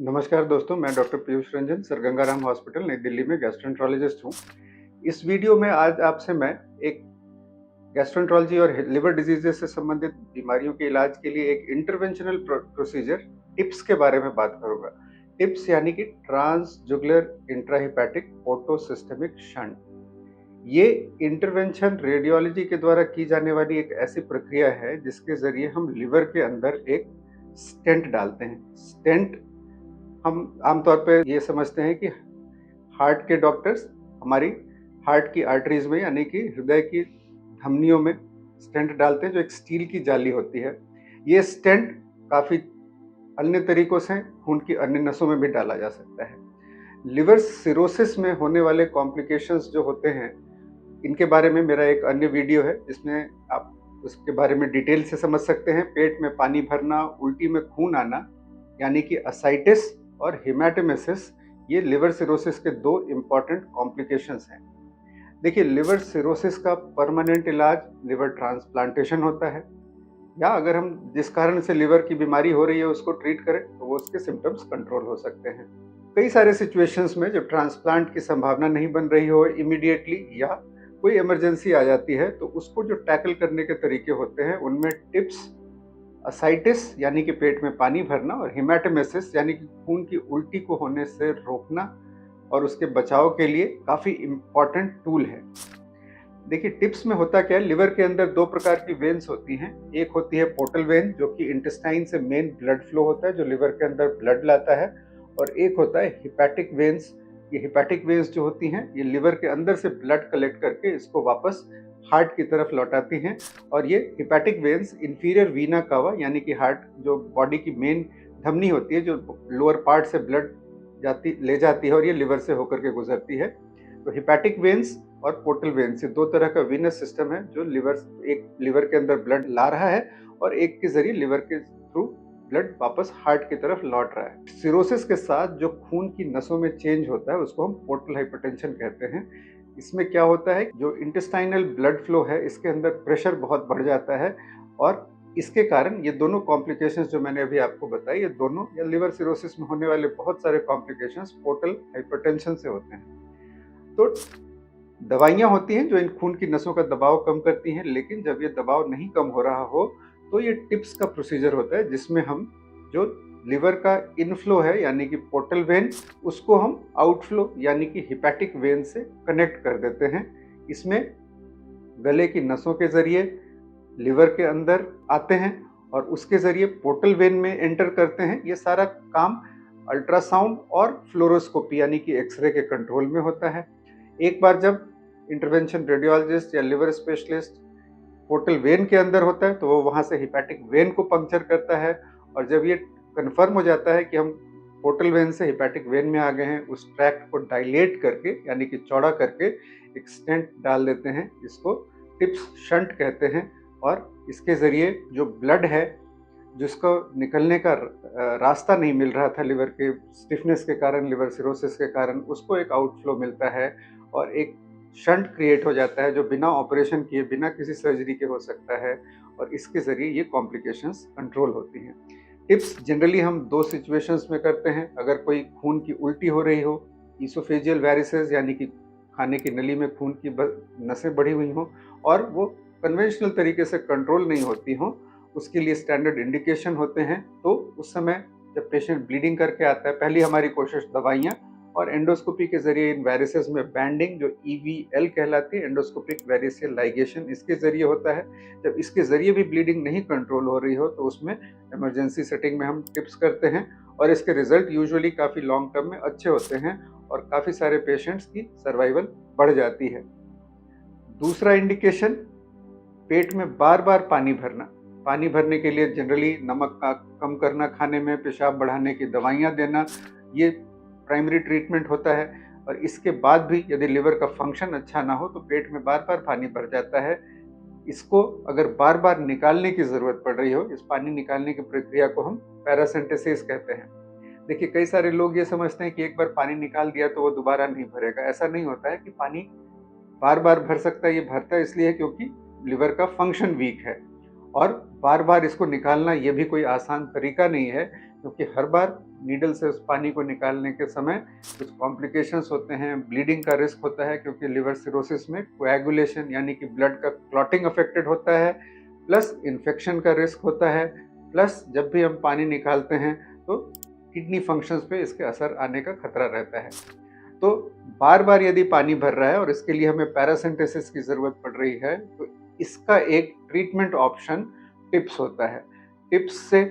नमस्कार दोस्तों, मैं doctor Piyush Ranjan, sir Gangaram hospital, नई दिल्ली में गैस्ट्रोएंटरोलॉजिस्ट हूँ। इस वीडियो में आज आपसे मैं एक गैस्ट्रोएंटरोलॉजी और लिवर डिजीजेस से संबंधित बीमारियों के इलाज के लिए एक इंटरवेंशनल प्रोसीजर टिप्स के बारे में बात करूंगा। टिप्स यानी कि ट्रांसजुगुलर इंट्राहेपेटिक पोर्टोसिस्टेमिक शंट। ये इंटरवेंशन रेडियोलॉजी के द्वारा की जाने वाली एक ऐसी प्रक्रिया है जिसके जरिए हम लिवर के अंदर एक स्टेंट डालते हैं। स्टेंट हम आमतौर पे ये समझते हैं कि हार्ट के डॉक्टर्स हमारी हार्ट की आर्टरीज में यानी कि हृदय की धमनियों में स्टेंट डालते हैं, जो एक स्टील की जाली होती है। ये स्टेंट काफ़ी अन्य तरीकों से खून की अन्य नसों में भी डाला जा सकता है। लिवर सिरोसिस में होने वाले कॉम्प्लिकेशंस जो होते हैं, इनके बारे में मेरा एक अन्य वीडियो है जिसमें आप उसके बारे में डिटेल से समझ सकते हैं। पेट में पानी भरना, उल्टी में खून आना यानी कि असाइटिस और हेमाटेमेसिस, ये लिवर सिरोसिस के दो इम्पॉर्टेंट कॉम्प्लिकेशंस हैं। देखिए, लिवर सिरोसिस का परमानेंट इलाज लिवर ट्रांसप्लांटेशन होता है, या अगर हम जिस कारण से लिवर की बीमारी हो रही है उसको ट्रीट करें तो वो उसके सिम्टम्स कंट्रोल हो सकते हैं। कई सारे सिचुएशंस में जब ट्रांसप्लांट की संभावना नहीं बन रही हो इमीडिएटली, या कोई इमरजेंसी आ जाती है, तो उसको जो टैकल करने के तरीके होते हैं उनमें टिप्स, असाइटिस यानी कि पेट में पानी भरना, और हेमाटेमेसिस यानी कि खून की उल्टी को होने से रोकना और उसके बचाव के लिए काफ़ी इम्पॉर्टेंट टूल है। देखिए, टिप्स में होता क्या है, लिवर के अंदर दो प्रकार की वेन्स होती हैं। एक होती है पोर्टल वेन, जो कि इंटेस्टाइन से मेन ब्लड फ्लो होता है, जो लिवर के अंदर ब्लड लाता है, और एक होता है हिपैटिक वेन्स। ये हिपैटिक वेन्स जो होती हैं, ये लिवर के अंदर से ब्लड कलेक्ट करके इसको वापस हार्ट की तरफ लौटाती हैं। और ये हिपैटिक वेन्स इंफीरियर वीना कावा यानी कि हार्ट जो बॉडी की मेन धमनी होती है, जो लोअर पार्ट से ब्लड ले जाती है और ये लिवर से होकर के गुजरती है। तो हिपैटिक वेन्स और पोर्टल वेन्स, ये दो तरह का वीनस सिस्टम है जो एक लिवर के अंदर ब्लड ला रहा है और एक के जरिए लिवर के थ्रू ब्लड वापस हार्ट की तरफ लौट रहा है। सिरोसिस के साथ जो खून की नसों में चेंज होता है उसको हम पोर्टल हाइपरटेंशन कहते हैं। इसमें क्या होता है, जो इंटेस्टाइनल ब्लड फ्लो है इसके अंदर प्रेशर बहुत बढ़ जाता है, और इसके कारण ये दोनों कॉम्प्लिकेशंस जो मैंने अभी आपको बताई, ये दोनों या लिवर सिरोसिस में होने वाले बहुत सारे कॉम्प्लिकेशंस पोर्टल हाइपरटेंशन से होते हैं। तो दवाइयाँ होती हैं जो इन खून की नसों का दबाव कम करती हैं, लेकिन जब ये दबाव नहीं कम हो रहा हो तो ये टिप्स का प्रोसीजर होता है, जिसमें हम जो लिवर का इनफ्लो है यानी कि पोर्टल वेन, उसको हम आउटफ्लो यानी कि हिपैटिक वेन से कनेक्ट कर देते हैं। इसमें गले की नसों के जरिए लिवर के अंदर आते हैं और उसके जरिए पोर्टल वेन में एंटर करते हैं। ये सारा काम अल्ट्रासाउंड और फ्लोरोस्कोपी यानी कि एक्सरे के कंट्रोल में होता है। एक बार जब इंटरवेंशन रेडियोलॉजिस्ट या लिवर स्पेशलिस्ट पोर्टल वेन के अंदर होता है तो वो वहाँ से हिपैटिक वेन को पंक्चर करता है, और जब ये कन्फर्म हो जाता है कि हम पोर्टल वेन से हिपैटिक वेन में आ गए हैं, उस ट्रैक्ट को डायलेट करके यानी कि चौड़ा करके एक स्टेंट डाल देते हैं। इसको टिप्स शंट कहते हैं, और इसके ज़रिए जो ब्लड है जिसको निकलने का रास्ता नहीं मिल रहा था लिवर के स्टिफनेस के कारण, लिवर सिरोसिस के कारण, उसको एक आउटफ्लो मिलता है और एक शंट क्रिएट हो जाता है जो बिना ऑपरेशन किए, बिना किसी सर्जरी के हो सकता है, और इसके ज़रिए ये कॉम्प्लिकेशंस कंट्रोल होती हैं। टिप्स जनरली हम दो सिचुएशंस में करते हैं। अगर कोई खून की उल्टी हो रही हो, ईसोफेजियल वेरिसेस यानी कि खाने की नली में खून की नसें बढ़ी हुई हों और वो कन्वेंशनल तरीके से कंट्रोल नहीं होती हों, उसके लिए स्टैंडर्ड इंडिकेशन होते हैं। तो उस समय जब पेशेंट ब्लीडिंग करके आता है, पहली हमारी कोशिश दवाइयाँ और एंडोस्कोपी के जरिए इन वेरिसेस में बैंडिंग, जो EVL कहलाती है, एंडोस्कोपिक वेरिसियल लाइगेशन, इसके जरिए होता है। जब इसके जरिए भी ब्लीडिंग नहीं कंट्रोल हो रही हो तो उसमें इमरजेंसी सेटिंग में हम टिप्स करते हैं, और इसके रिजल्ट यूजुअली काफ़ी लॉन्ग टर्म में अच्छे होते हैं और काफ़ी सारे पेशेंट्स की सर्वाइवल बढ़ जाती है। दूसरा इंडिकेशन, पेट में बार बार पानी भरना। पानी भरने के लिए जनरली नमक का कम करना खाने में, पेशाब बढ़ाने की दवाइयाँ देना, ये प्राइमरी ट्रीटमेंट होता है। और इसके बाद भी यदि लिवर का फंक्शन अच्छा ना हो तो पेट में बार बार पानी भर जाता है। इसको अगर बार बार निकालने की ज़रूरत पड़ रही हो, इस पानी निकालने की प्रक्रिया को हम पैरासिंथेसिस कहते हैं। देखिए, कई सारे लोग ये समझते हैं कि एक बार पानी निकाल दिया तो वो दोबारा नहीं भरेगा। ऐसा नहीं होता है कि पानी बार बार भर सकता है। ये भरता इसलिए है क्योंकि लिवर का फंक्शन वीक है, और बार बार इसको निकालना ये भी कोई आसान तरीका नहीं है, क्योंकि हर बार नीडल से उस पानी को निकालने के समय कुछ कॉम्प्लिकेशंस होते हैं, ब्लीडिंग का रिस्क होता है क्योंकि लिवर सिरोसिस में कोएगुलेशन यानी कि ब्लड का क्लॉटिंग अफेक्टेड होता है, प्लस इन्फेक्शन का रिस्क होता है, प्लस जब भी हम पानी निकालते हैं तो किडनी फंक्शंस पे इसके असर आने का खतरा रहता है। तो बार बार यदि पानी भर रहा है और इसके लिए हमें पैरासिंथेसिस की ज़रूरत पड़ रही है तो इसका एक ट्रीटमेंट ऑप्शन टिप्स होता है। टिप्स से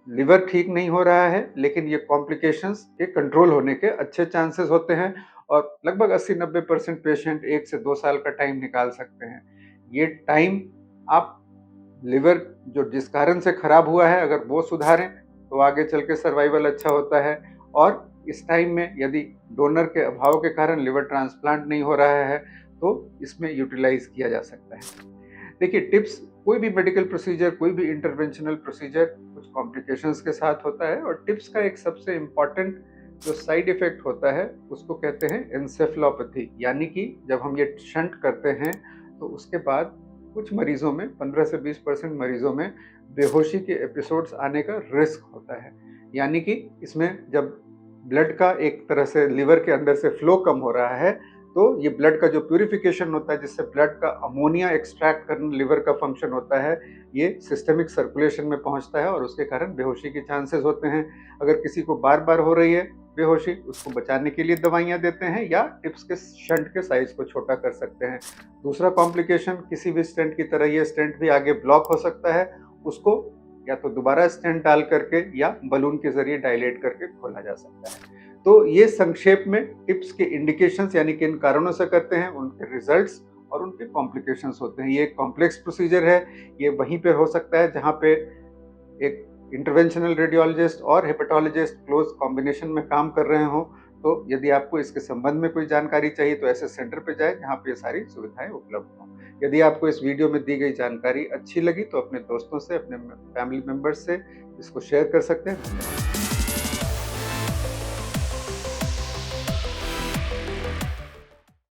लिवर ठीक नहीं हो रहा है लेकिन ये कॉम्प्लिकेशंस के कंट्रोल होने के अच्छे चांसेस होते हैं और लगभग 80-90% पेशेंट 1 से 2 साल का टाइम निकाल सकते हैं। ये टाइम आप लिवर जो जिस कारण से खराब हुआ है अगर वो सुधारें तो आगे चल के सर्वाइवल अच्छा होता है और इस टाइम में यदि डोनर के अभाव के कारण लिवर ट्रांसप्लांट नहीं हो रहा है तो इसमें यूटिलाइज किया जा सकता है। देखिए टिप्स कोई भी मेडिकल प्रोसीजर, कोई भी इंटरवेंशनल प्रोसीजर कुछ कॉम्प्लिकेशंस के साथ होता है और टिप्स का एक सबसे इम्पॉर्टेंट जो साइड इफेक्ट होता है उसको कहते हैं एन्सेफेलोपैथी, यानी कि जब हम ये शंट करते हैं तो उसके बाद कुछ मरीजों में 15 से 20% मरीजों में बेहोशी के एपिसोड्स आने का रिस्क होता है। यानी कि इसमें जब ब्लड का एक तरह से लिवर के अंदर से फ्लो कम हो रहा है तो ये ब्लड का जो प्यूरिफिकेशन होता है जिससे ब्लड का अमोनिया एक्सट्रैक्ट करना लिवर का फंक्शन होता है, ये सिस्टेमिक सर्कुलेशन में पहुंचता है और उसके कारण बेहोशी के चांसेस होते हैं। अगर किसी को बार बार हो रही है बेहोशी, उसको बचाने के लिए दवाइयां देते हैं या टिप्स के शंट के साइज को छोटा कर सकते हैं। दूसरा कॉम्प्लिकेशन, किसी भी स्टेंट की तरह ये स्टेंट भी आगे ब्लॉक हो सकता है, उसको या तो दोबारा स्टेंट डाल करके या बलून के जरिए डायलेट करके खोला जा सकता है। तो ये संक्षेप में टिप्स के इंडिकेशंस यानी किन कारणों से करते हैं, उनके रिजल्ट्स और उनके कॉम्प्लिकेशंस होते हैं। ये एक कॉम्प्लेक्स प्रोसीजर है, ये वहीं पे हो सकता है जहाँ पे एक इंटरवेंशनल रेडियोलॉजिस्ट और हेपेटोलॉजिस्ट क्लोज कॉम्बिनेशन में काम कर रहे हों। तो यदि आपको इसके संबंध में कोई जानकारी चाहिए तो ऐसे सेंटर पे जाएं जहाँ पे ये सारी सुविधाएं उपलब्ध हों। यदि आपको इस वीडियो में दी गई जानकारी अच्छी लगी तो अपने दोस्तों से, अपने फैमिली मेंबर्स से इसको शेयर कर सकते हैं।